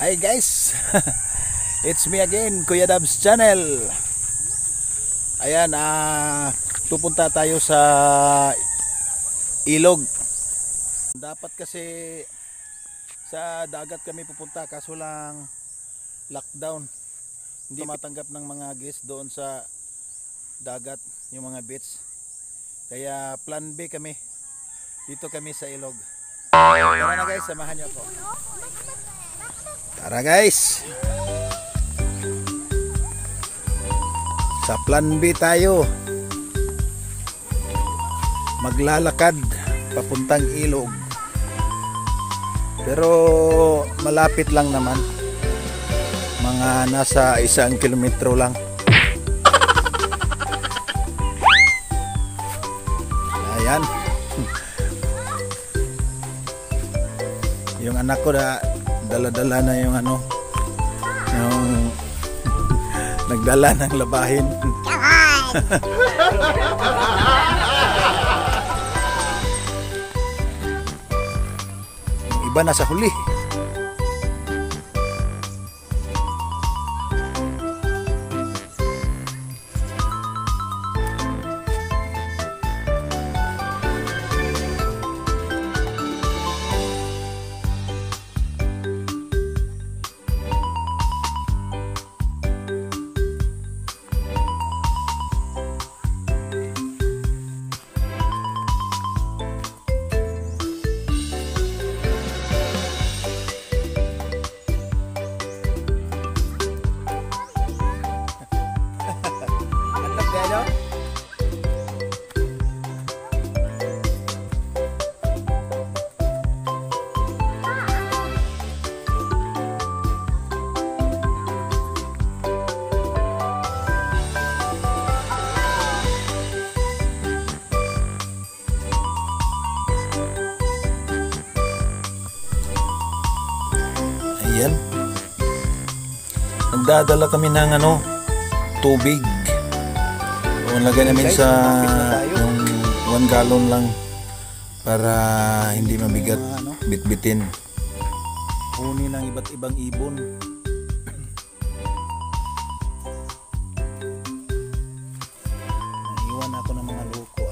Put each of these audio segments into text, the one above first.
Hi guys, it's me again, Kuya Dabs Channel. Ayan, pupunta tayo sa ilog. Dapat kasi sa dagat kami pupunta, kaso lang lockdown. Hindi matanggap ng mga guests doon sa dagat, yung mga beach. Kaya plan B kami. Dito kami sa ilog. Tara na guys, samahan niyo ako. Tara guys. Sa plan B tayo. Maglalakad papuntang ilog. Pero malapit lang naman. Mga nasa 1 kilometro lang. Ayan. Yung anak ko na dala-dala na yung yung nagdala ng labahin. Yung iba nasa huli. Ayan. Nagdadala kami ng tubig. Lagay namin sa yung 1 gallon lang para hindi mabigat bitbitin. Huni ng iba't ibang ibon. Naiwan ako ng mga loko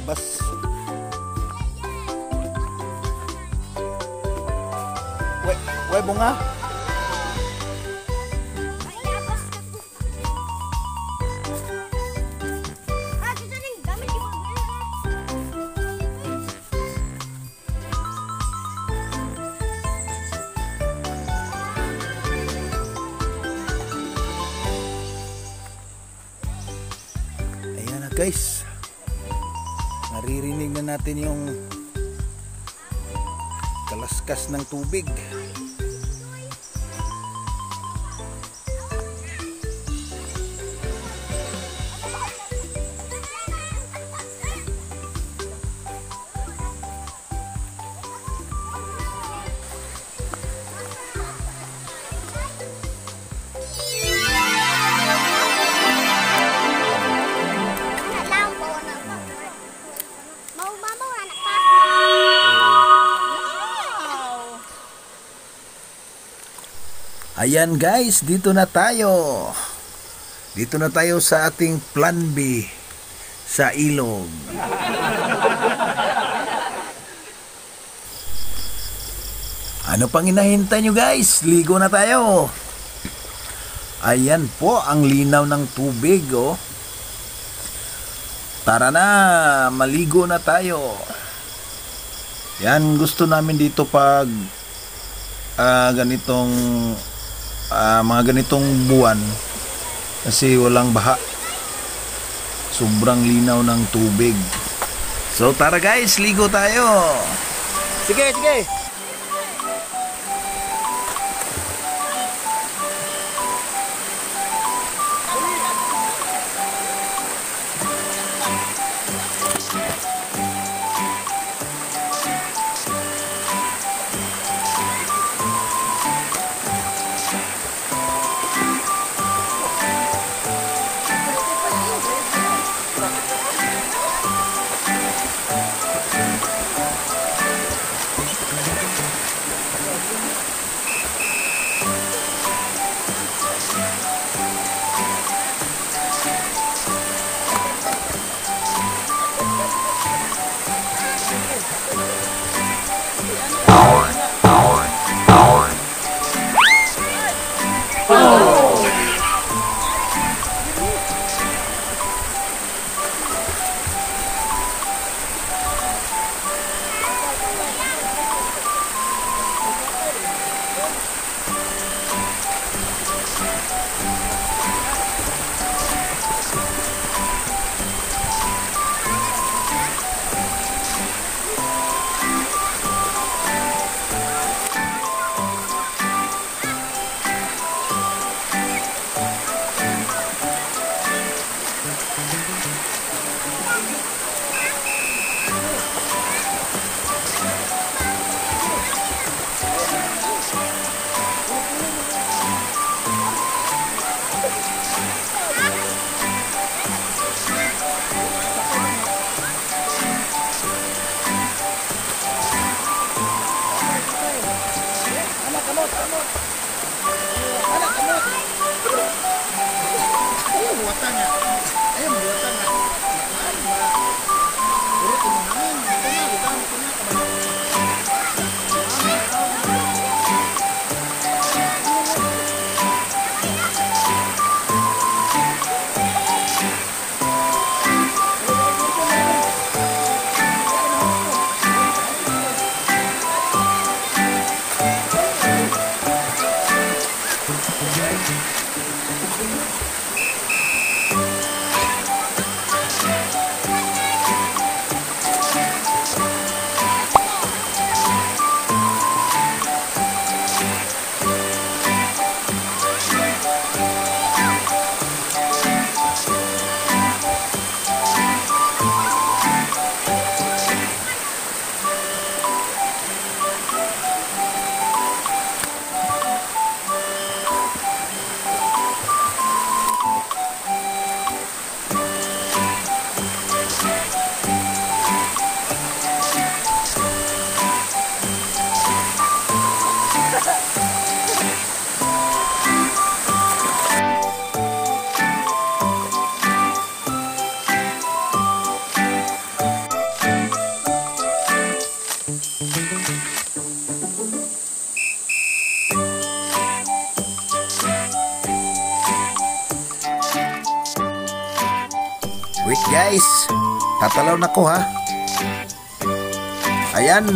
Bas. We bunga. Ayan na guys. Naririnig na natin yung kalaskas ng tubig. Ayan guys, dito na tayo. Dito na tayo sa ating plan B sa ilog. Ano pang hinahintay nyo guys? Ligo na tayo. Ayan po ang linaw ng tubig Tara na, maligo na tayo. Yan, gusto namin dito pag mga ganitong buwan kasi walang baha, sobrang linaw ng tubig. So tara guys, ligo tayo. Sige. guys. Tatalaw na ko ha. Ayan.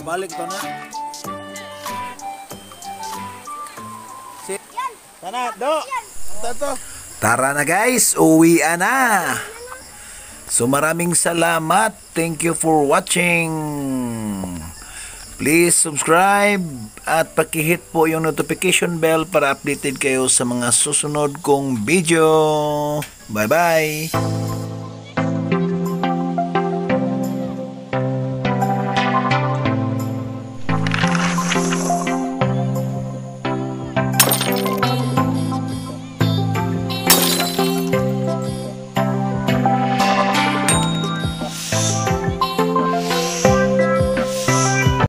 Balik to na. Sana, do. Tato. Tara na guys, uwi na. So maraming salamat. Thank you for watching. Please subscribe at pakihit po yung notification bell para updated kayo sa mga susunod kong video. Bye bye!